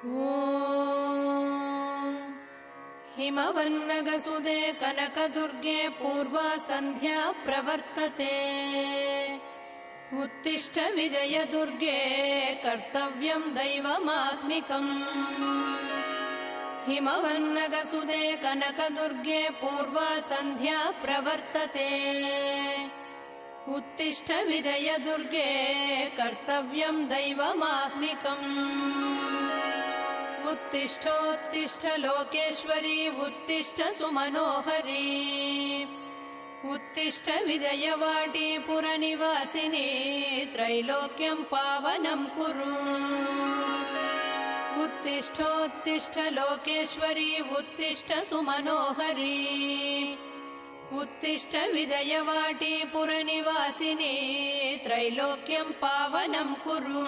ॐ हिमवन्नगसुदे कनकदुर्गे पूर्वा सन्ध्या प्रवर्तते। उत्तिष्ठ विजयदुर्गे कर्तव्यं दैवमाह्निकम्। हिमवन्नगसुदे कनकदुर्गे पूर्वा सन्ध्या प्रवर्तते। उत्तिष्ठ विजयदुर्गे कर्तव्यं दैवमाह्निकम्। उत्तिष्ठोत्तिष्ठ लोकेश्वरी उत्तिष्ठ सुमनोहरी। उत्तिष्ठ विजयवाटी पुरनिवासिनी त्रैलोक्यं पावनं कुरु। उत्तिष्ठोत्तिष्ठ लोकेश्वरी उत्तिष्ठ सुमनोहरी। उत्तिष्ठ विजयवाटी पुरनिवासिनी त्रैलोक्यं पावनं कुरु।